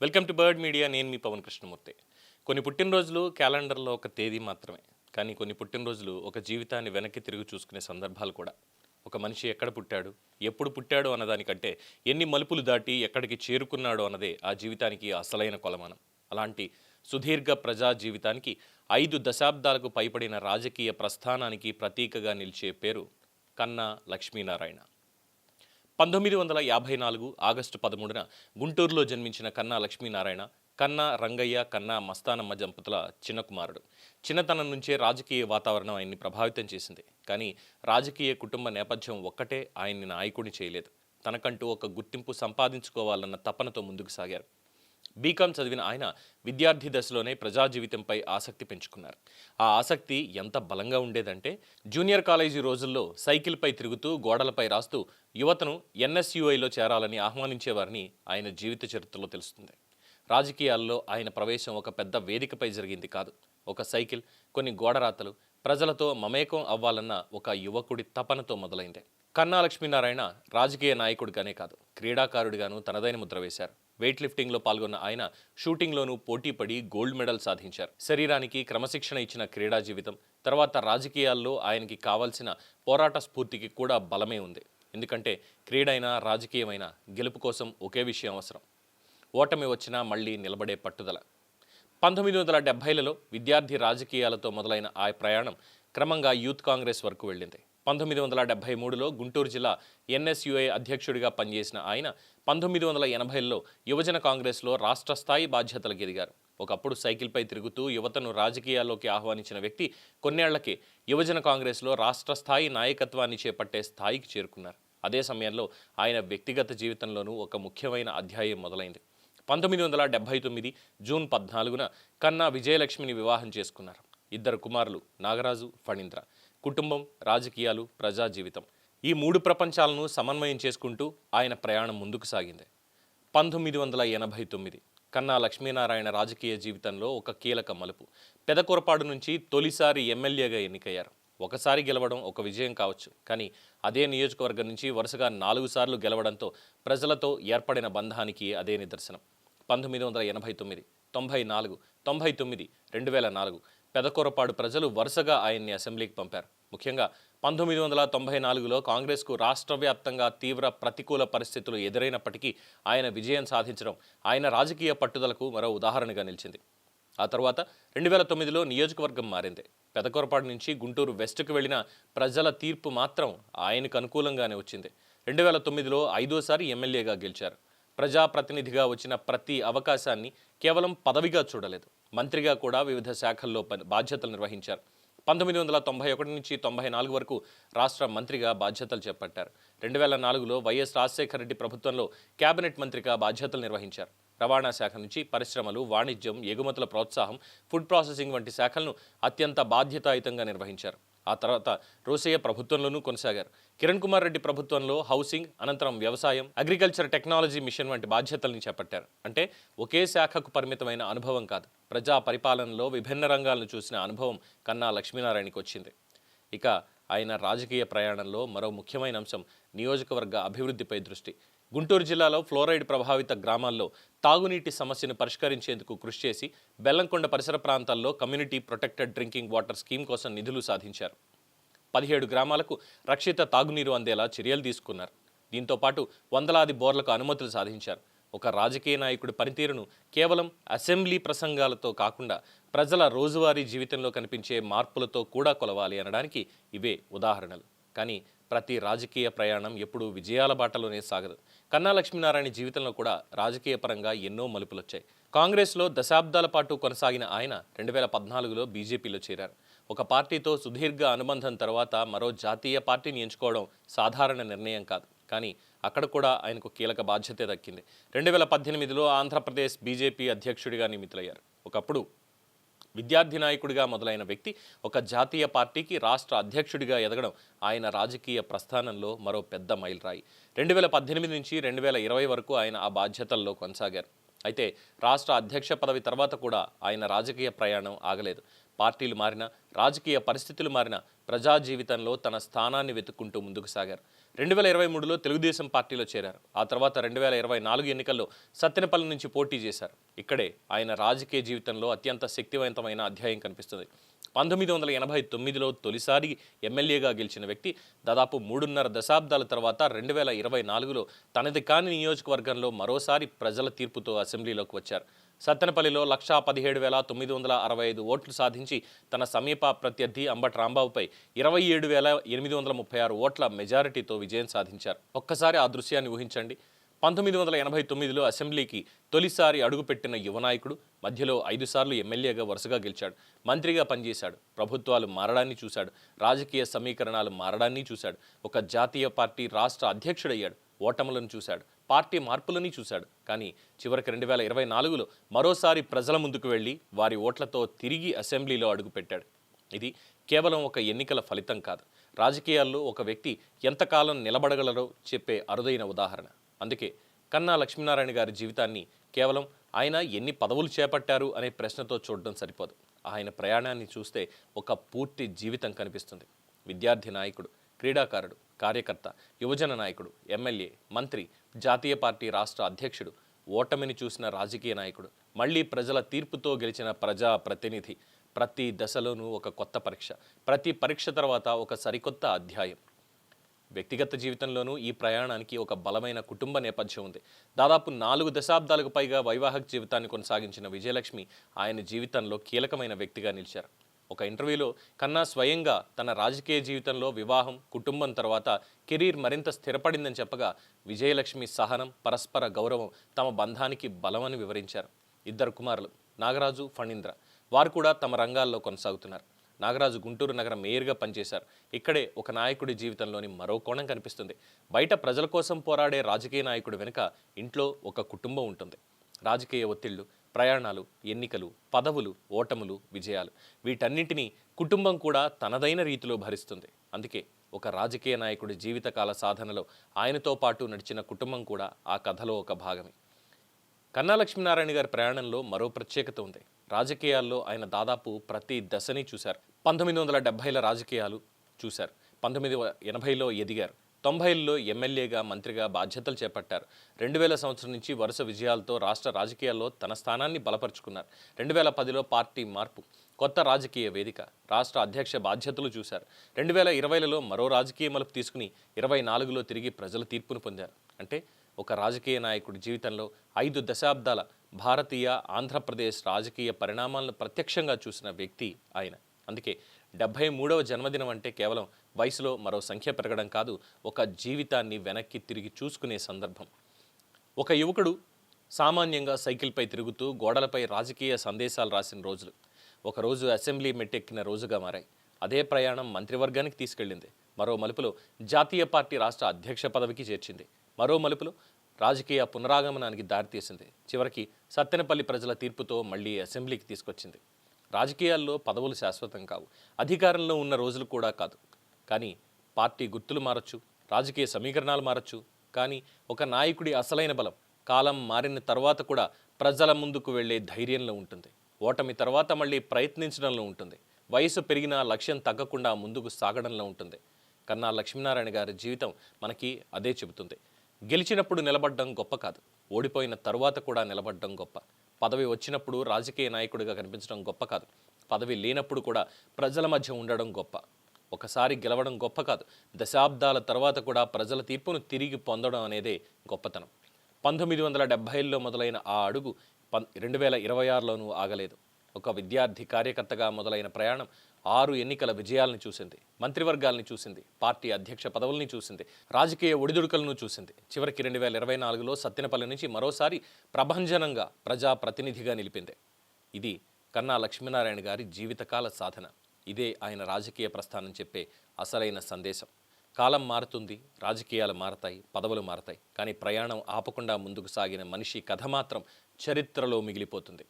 Welcome to bird media. నేను మీ పవన్ కృష్ణమూర్తి. కొన్ని పుట్టినరోజులు క్యాలెండర్లో ఒక తేదీ మాత్రమే, కానీ కొన్ని పుట్టినరోజులు ఒక జీవితాన్ని వెనక్కి తిరిగి చూసుకునే సందర్భాలు కూడా. ఒక మనిషి ఎక్కడ పుట్టాడు, ఎప్పుడు పుట్టాడు అన్నదానికంటే ఎన్ని మలుపులు దాటి ఎక్కడికి చేరుకున్నాడో అన్నదే ఆ జీవితానికి అసలైన కొలమానం. అలాంటి సుదీర్ఘ ప్రజా జీవితానికి 5 దశాబ్దాలకు పైబడిన రాజకీయ ప్రస్థానానికి ప్రతీకగా నిలిచే పేరు కన్నా లక్ష్మీనారాయణ. 1954 ఆగస్టు 13న గుంటూరులో జన్మించిన కన్నా లక్ష్మీనారాయణ కన్నా రంగయ్య కన్నా మస్తానమ్మ దంపతుల చిన్న కుమారుడు. చిన్నతనం నుంచే రాజకీయ వాతావరణం ఆయన్ని ప్రభావితం చేసింది. కానీ రాజకీయ కుటుంబ నేపథ్యం ఒక్కటే ఆయన్ని నాయకుడిని చేయలేదు. తనకంటూ ఒక గుర్తింపు సంపాదించుకోవాలన్న తపనతో ముందుకు సాగారు. బీకామ్ చదివిన ఆయన విద్యార్థి దశలోనే ప్రజా జీవితంపై ఆసక్తి పెంచుకున్నారు. ఆ ఆసక్తి ఎంత బలంగా ఉండేదంటే జూనియర్ కాలేజీ రోజుల్లో సైకిల్పై తిరుగుతూ గోడలపై రాస్తూ యువతను ఎన్ఎస్యుఐలో చేరాలని ఆహ్వానించేవారని ఆయన జీవిత చరిత్రలో తెలుస్తుంది. రాజకీయాల్లో ఆయన ప్రవేశం ఒక పెద్ద వేదికపై జరిగింది కాదు. ఒక సైకిల్, కొన్ని గోడరాతలు, ప్రజలతో మమేకం అవ్వాలన్న ఒక యువకుడి తపనతో మొదలైంది. కన్నా లక్ష్మీనారాయణ రాజకీయ నాయకుడిగానే కాదు, క్రీడాకారుడిగాను తనదైన ముద్ర వేశారు. వెయిట్ లిఫ్టింగ్లో పాల్గొన్న ఆయన షూటింగ్లోనూ పోటీపడి గోల్డ్ మెడల్ సాధించారు. శరీరానికి క్రమశిక్షణ ఇచ్చిన క్రీడా జీవితం తర్వాత రాజకీయాల్లో ఆయనకి కావాల్సిన పోరాట స్ఫూర్తికి కూడా బలమే ఉంది. ఎందుకంటే క్రీడైనా రాజకీయమైనా గెలుపు కోసం ఒకే విషయం అవసరం: ఓటమి వచ్చినా మళ్లీ నిలబడే పట్టుదల. 1970లలో విద్యార్థి రాజకీయాలతో మొదలైన ఆ ప్రయాణం క్రమంగా యూత్ కాంగ్రెస్ వరకు వెళ్ళింది. 1973లో గుంటూరు జిల్లా ఎన్ఎస్యుఐ అధ్యక్షుడిగా పనిచేసిన ఆయన 1980ల్లో యువజన కాంగ్రెస్లో రాష్ట్ర స్థాయి బాధ్యతలకు ఎదిగారు. ఒకప్పుడు సైకిల్పై తిరుగుతూ యువతను రాజకీయాల్లోకి ఆహ్వానించిన వ్యక్తి కొన్నేళ్లకే యువజన కాంగ్రెస్లో రాష్ట్ర స్థాయి నాయకత్వాన్ని చేపట్టే స్థాయికి చేరుకున్నారు. అదే సమయంలో ఆయన వ్యక్తిగత జీవితంలోనూ ఒక ముఖ్యమైన అధ్యాయం మొదలైంది. 1979 జూన్ 14న కన్నా విజయలక్ష్మిని వివాహం చేసుకున్నారు. 2 కుమారులు నాగరాజు, ఫణీంద్ర. కుటుంబం, రాజకీయాలు, ప్రజా జీవితం, ఈ 3 ప్రపంచాలను సమన్వయం చేసుకుంటూ ఆయన ప్రయాణం ముందుకు సాగింది. 1989 కన్నా లక్ష్మీనారాయణ రాజకీయ జీవితంలో ఒక కీలక మలుపు. పెదకూరపాడు నుంచి తొలిసారి ఎమ్మెల్యేగా ఎన్నికయ్యారు. ఒకసారి గెలవడం ఒక విజయం కావచ్చు, కానీ అదే నియోజకవర్గం నుంచి వరుసగా 4 సార్లు గెలవడంతో ప్రజలతో ఏర్పడిన బంధానికి అదే నిదర్శనం. 1989, 94, 99, 2004 పెదకూరపాడు ప్రజలు వరుసగా ఆయన్ని అసెంబ్లీకి పంపారు. ముఖ్యంగా 1994లో కాంగ్రెస్కు రాష్ట్ర వ్యాప్తంగా తీవ్ర ప్రతికూల పరిస్థితులు ఎదురైనప్పటికీ ఆయన విజయం సాధించడం ఆయన రాజకీయ పట్టుదలకు మరో ఉదాహరణగా నిలిచింది. ఆ తర్వాత 2009లో నియోజకవర్గం మారింది. పెదకూరపాడు నుంచి గుంటూరు వెస్ట్కు వెళ్లిన ప్రజల తీర్పు మాత్రం ఆయనకు అనుకూలంగానే వచ్చింది. 2009లో 5వ సారి ఎమ్మెల్యేగా గెలిచారు. ప్రజాప్రతినిధిగా వచ్చిన ప్రతి అవకాశాన్ని కేవలం పదవిగా చూడలేదు, మంత్రిగా కూడా వివిధ శాఖల్లో బాధ్యతలు నిర్వహించారు. 1991 నుంచి 94 వరకు రాష్ట్ర మంత్రిగా బాధ్యతలు చేపట్టారు. 2004లో వైఎస్ రాజశేఖర రెడ్డి ప్రభుత్వంలో కేబినెట్ మంత్రిగా బాధ్యతలు నిర్వహించారు. రవాణా శాఖ నుంచి పరిశ్రమలు, వాణిజ్యం, ఎగుమతుల ప్రోత్సాహం, ఫుడ్ ప్రాసెసింగ్ వంటి శాఖలను అత్యంత బాధ్యతాయుతంగా నిర్వహించారు. ఆ తర్వాత రోసయ్య ప్రభుత్వంలోనూ కొనసాగారు. కిరణ్ కుమార్ రెడ్డి ప్రభుత్వంలో హౌసింగ్, అనంతరం వ్యవసాయం, అగ్రికల్చర్ టెక్నాలజీ మిషన్ వంటి బాధ్యతల్ని చేపట్టారు. అంటే ఒకే శాఖకు పరిమితమైన అనుభవం కాదు, ప్రజా పరిపాలనలో విభిన్న రంగాలను చూసిన అనుభవం కన్నా లక్ష్మీనారాయణకి వచ్చింది. ఇక ఆయన రాజకీయ ప్రయాణంలో మరో ముఖ్యమైన అంశం నియోజకవర్గ అభివృద్ధిపై దృష్టి. గుంటూరు జిల్లాలో ఫ్లోరైడ్ ప్రభావిత గ్రామాల్లో తాగునీటి సమస్యను పరిష్కరించేందుకు కృషి చేసి బెల్లంకొండ పరిసర ప్రాంతాల్లో community protected drinking water scheme కోసం నిధులు సాధించారు. 17 గ్రామాలకు రక్షిత తాగునీరు అందేలా చర్యలు తీసుకున్నారు. దీంతో పాటు వందలాది బోర్లకు అనుమతులు సాధించారు. ఒక రాజకీయ నాయకుడి పనితీరును కేవలం అసెంబ్లీ ప్రసంగాలతో కాకుండా ప్రజల రోజువారీ జీవితంలో కనిపించే మార్పులతో కూడా కొలవాలి అనడానికి ఇవే ఉదాహరణలు. కానీ ప్రతి రాజకీయ ప్రయాణం ఎప్పుడూ విజయాల బాటలోనే సాగదు. కన్నా లక్ష్మీనారాయణ జీవితంలో కూడా రాజకీయ పరంగా ఎన్నో మలుపులొచ్చాయి. కాంగ్రెస్లో దశాబ్దాల పాటు కొనసాగిన ఆయన 2014లో బీజేపీలో చేరారు. ఒక పార్టీతో సుదీర్ఘ అనుబంధం తర్వాత మరో జాతీయ పార్టీని ఎంచుకోవడం సాధారణ నిర్ణయం కాదు, కానీ అక్కడ కూడా ఆయనకు కీలక బాధ్యత దక్కింది. 2018లో ఆంధ్రప్రదేశ్ బీజేపీ అధ్యక్షుడిగా నియమితులయ్యారు. ఒకప్పుడు విద్యార్థి నాయకుడిగా మొదలైన వ్యక్తి ఒక జాతీయ పార్టీకి రాష్ట్ర అధ్యక్షుడిగా ఎదగడం ఆయన రాజకీయ ప్రస్థానంలో మరో పెద్ద మైలురాయి. 2018 నుంచి 2020 వరకు ఆయన ఆ బాధ్యతల్లో కొనసాగారు. అయితే రాష్ట్ర అధ్యక్ష పదవి తర్వాత కూడా ఆయన రాజకీయ ప్రయాణం ఆగలేదు. పార్టీలు మారినా, రాజకీయ పరిస్థితులు మారినా ప్రజా జీవితంలో తన స్థానాన్ని వెతుక్కుంటూ ముందుకు సాగారు. 2023లో తెలుగుదేశం పార్టీలో చేరారు. ఆ తర్వాత 2024 ఎన్నికల్లో సత్తెనపల్లి నుంచి పోటీ చేశారు. ఇక్కడే ఆయన రాజకీయ జీవితంలో అత్యంత శక్తివంతమైన అధ్యాయం కనిపిస్తుంది. 1989లో తొలిసారి ఎమ్మెల్యేగా గెలిచిన వ్యక్తి దాదాపు 3.5 దశాబ్దాల తర్వాత 2024లో తనది కాని నియోజకవర్గంలో మరోసారి ప్రజల తీర్పుతో అసెంబ్లీలోకి వచ్చారు. సత్తెనపల్లిలో 1,17,965 ఓట్లు సాధించి తన సమీప ప్రత్యర్థి అంబటి రాంబాబుపై 27,836 ఓట్ల మెజారిటీతో విజయం సాధించారు. ఒక్కసారి ఆ దృశ్యాన్ని ఊహించండి. 1989లో అసెంబ్లీకి తొలిసారి అడుగుపెట్టిన యువ నాయకుడు మధ్యలో 5 సార్లు ఎమ్మెల్యేగా వరుసగా గెలిచాడు. మంత్రిగా పనిచేశాడు. ప్రభుత్వాలు మారడాన్ని చూశాడు. రాజకీయ సమీకరణాలు మారడాన్ని చూశాడు. ఒక జాతీయ పార్టీ రాష్ట్ర అధ్యక్షుడయ్యాడు. ఓటములను చూశాడు. పార్టీ మార్పులని చూశాడు. కానీ చివరికి 2024లో మరోసారి ప్రజల ముందుకు వెళ్ళి వారి ఓట్లతో తిరిగి అసెంబ్లీలో అడుగుపెట్టాడు. ఇది కేవలం ఒక ఎన్నికల ఫలితం కాదు. రాజకీయాల్లో ఒక వ్యక్తి ఎంతకాలం నిలబడగలరో చెప్పే అరుదైన ఉదాహరణ. అందుకే కన్నా లక్ష్మీనారాయణ గారి జీవితాన్ని కేవలం ఆయన ఎన్ని పదవులు చేపట్టారు అనే ప్రశ్నతో చూడడం సరిపోదు. ఆయన ప్రయాణాన్ని చూస్తే ఒక పూర్తి జీవితం కనిపిస్తుంది. విద్యార్థి నాయకుడు, క్రీడాకారుడు, కార్యకర్త, యువజన నాయకుడు, ఎమ్మెల్యే, మంత్రి, జాతీయ పార్టీ రాష్ట్ర అధ్యక్షుడు, ఓటమిని చూసిన రాజకీయ నాయకుడు, మళ్ళీ ప్రజల తీర్పుతో గెలిచిన ప్రజా ప్రతినిధి. ప్రతి దశలోనూ ఒక కొత్త పరీక్ష, ప్రతి పరీక్ష తర్వాత ఒక సరికొత్త అధ్యాయం. వ్యక్తిగత జీవితంలోనూ ఈ ప్రయాణానికి ఒక బలమైన కుటుంబ నేపథ్యం ఉంది. దాదాపు 4 దశాబ్దాలకు పైగా వైవాహిక జీవితాన్ని కొనసాగించిన విజయలక్ష్మి ఆయన జీవితంలో కీలకమైన వ్యక్తిగా నిలిచారు. ఒక ఇంటర్వ్యూలో కన్నా స్వయంగా తన రాజకీయ జీవితంలో వివాహం, కుటుంబం తర్వాత కెరీర్ మరింత స్థిరపడిందని చెప్పగా విజయలక్ష్మి సహనం, పరస్పర గౌరవం తమ బంధానికి బలమని వివరించారు. 2 కుమారులు నాగరాజు, ఫణీంద్ర. వారు కూడా తమ రంగాల్లో కొనసాగుతున్నారు. నాగరాజు గుంటూరు నగర మేయర్గా పనిచేశారు. ఇక్కడే ఒక నాయకుడి జీవితంలోని మరో కోణం కనిపిస్తుంది. బయట ప్రజల కోసం పోరాడే రాజకీయ నాయకుడి వెనుక ఇంట్లో ఒక కుటుంబం ఉంటుంది. రాజకీయ ఒత్తిళ్లు, ప్రయాణాలు, ఎన్నికలు, పదవులు, ఓటములు, విజయాలు, వీటన్నింటినీ కుటుంబం కూడా తనదైన రీతిలో భరిస్తుంది. అందుకే ఒక రాజకీయ నాయకుడి జీవితకాల సాధనలో ఆయనతో పాటు నడిచిన కుటుంబం కూడా ఆ కథలో ఒక భాగమే. కన్నా లక్ష్మీనారాయణ గారి ప్రయాణంలో మరో ప్రత్యేకత ఉంది. రాజకీయాల్లో ఆయన దాదాపు ప్రతి దశని చూశారు. 1970ల రాజకీయాలు చూశారు. 1980లో ఎదిగారు. 90ల్లో ఎమ్మెల్యేగా, మంత్రిగా బాధ్యతలు చేపట్టారు. 2000 సంవత్సరం నుంచి వరుస విజయాలతో రాష్ట్ర రాజకీయాల్లో తన స్థానాన్ని బలపరుచుకున్నారు. 2010లో పార్టీ మార్పు, కొత్త రాజకీయ వేదిక, రాష్ట్ర అధ్యక్ష బాధ్యతలు చూశారు. 2020లలో మరో రాజకీయ మలుపు తీసుకుని 24లో తిరిగి ప్రజల తీర్పును పొందారు. అంటే ఒక రాజకీయ నాయకుడి జీవితంలో 5 దశాబ్దాల భారతీయ, ఆంధ్రప్రదేశ్ రాజకీయ పరిణామాలను ప్రత్యక్షంగా చూసిన వ్యక్తి ఆయన. అందుకే 73వ జన్మదినం అంటే కేవలం వయసులో మరో సంఖ్య పెరగడం కాదు, ఒక జీవితాన్ని వెనక్కి తిరిగి చూసుకునే సందర్భం. ఒక యువకుడు సామాన్యంగా సైకిల్పై తిరుగుతూ గోడలపై రాజకీయ సందేశాలు రాసిన రోజులు ఒకరోజు అసెంబ్లీ మెట్టెక్కిన రోజుగా మారాయి. అదే ప్రయాణం మంత్రివర్గానికి తీసుకెళ్లింది. మరో మలుపులో జాతీయ పార్టీ రాష్ట్ర అధ్యక్ష పదవికి చేర్చింది. మరో మలుపులో రాజకీయ పునరాగమనానికి దారితీసింది. చివరికి సత్తెనపల్లి ప్రజల తీర్పుతో మళ్లీ అసెంబ్లీకి తీసుకొచ్చింది. రాజకీయాల్లో పదవులు శాశ్వతం కావు, అధికారంలో ఉన్న రోజులు కూడా కాదు. కానీ పార్టీ గుర్తులు మారచ్చు, రాజకీయ సమీకరణాలు మారచ్చు. కానీ ఒక నాయకుడి అసలైన బలం కాలం మారిన తర్వాత కూడా ప్రజల ముందుకు వెళ్లే ధైర్యంలో ఉంటుంది. ఓటమి తర్వాత మళ్ళీ ప్రయత్నించడంలో ఉంటుంది. వయసు పెరిగినా లక్ష్యం తగ్గకుండా ముందుకు సాగడంలో ఉంటుంది. కన్నా లక్ష్మీనారాయణ గారి జీవితం మనకి అదే చెబుతుంది. గెలిచినప్పుడు నిలబడ్డం గొప్ప కాదు, ఓడిపోయిన తరువాత కూడా నిలబడ్డం గొప్ప. పదవి వచ్చినప్పుడు రాజకీయ నాయకుడిగా కనిపించడం గొప్ప కాదు, పదవి లేనప్పుడు కూడా ప్రజల మధ్య ఉండడం గొప్ప. ఒకసారి గెలవడం గొప్ప కాదు, దశాబ్దాల తర్వాత కూడా ప్రజల తీర్పును తిరిగి పొందడం అనేదే గొప్పతనం. 1970ల్లో మొదలైన ఆ అడుగు 2026లోనూ ఆగలేదు. ఒక విద్యార్థి, కార్యకర్తగా మొదలైన ప్రయాణం 6 ఎన్నికల విజయాలను చూసింది, మంత్రివర్గాల్ని చూసింది, పార్టీ అధ్యక్ష పదవుల్ని చూసింది, రాజకీయ ఒడిదుడుకలను చూసింది. చివరికి 2024లో సత్తెనపల్లి నుంచి మరోసారి ప్రభంజనంగా ప్రజాప్రతినిధిగా నిలిపింది. ఇది కన్నా లక్ష్మీనారాయణ గారి జీవితకాల సాధన. ఇదే ఆయన రాజకీయ ప్రస్థానం చెప్పే అసలైన సందేశం. కాలం మారుతుంది, రాజకీయాలు మారతాయి, పదవులు మారతాయి. కానీ ప్రయాణం ఆపకుండా ముందుకు సాగిన మనిషి కథ మాత్రం చరిత్రలో మిగిలిపోతుంది.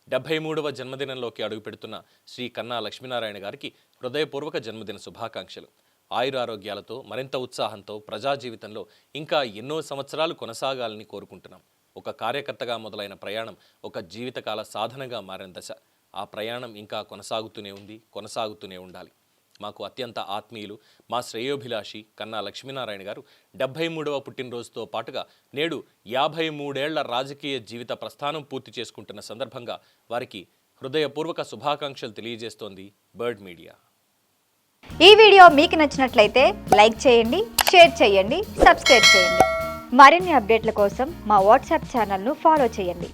73వ జన్మదినంలోకి అడుగుపెడుతున్న శ్రీ కన్నా లక్ష్మీనారాయణ గారికి హృదయపూర్వక జన్మదిన శుభాకాంక్షలు. ఆయురారోగ్యాలతో, మరింత ఉత్సాహంతో ప్రజా జీవితంలో ఇంకా ఎన్నో సంవత్సరాలు కొనసాగాలని కోరుకుంటున్నాం. ఒక కార్యకర్తగా మొదలైన ప్రయాణం ఒక జీవితకాల సాధనగా మారిన దశ. ఆ ప్రయాణం ఇంకా కొనసాగుతూనే ఉంది, కొనసాగుతూనే ఉండాలి. మాకు అత్యంత ఆత్మీయులు, మా శ్రేయోభిలాషి కన్నా లక్ష్మీనారాయణ గారు 73వ పుట్టినరోజుతో పాటుగా నేడు 53 ఏళ్ల రాజకీయ జీవిత ప్రస్థానం పూర్తి చేసుకుంటున్న సందర్భంగా వారికి హృదయపూర్వక శుభాకాంక్షలు తెలియజేస్తోంది బర్డ్ మీడియా. ఈ వీడియో మీకు నచ్చినట్లయితే లైక్ చేయండి, షేర్ చేయండి, సబ్స్క్రైబ్ చేయండి. మరిన్ని అప్డేట్ల కోసం మా వాట్సాప్ ఛానల్ను ఫాలో చేయండి.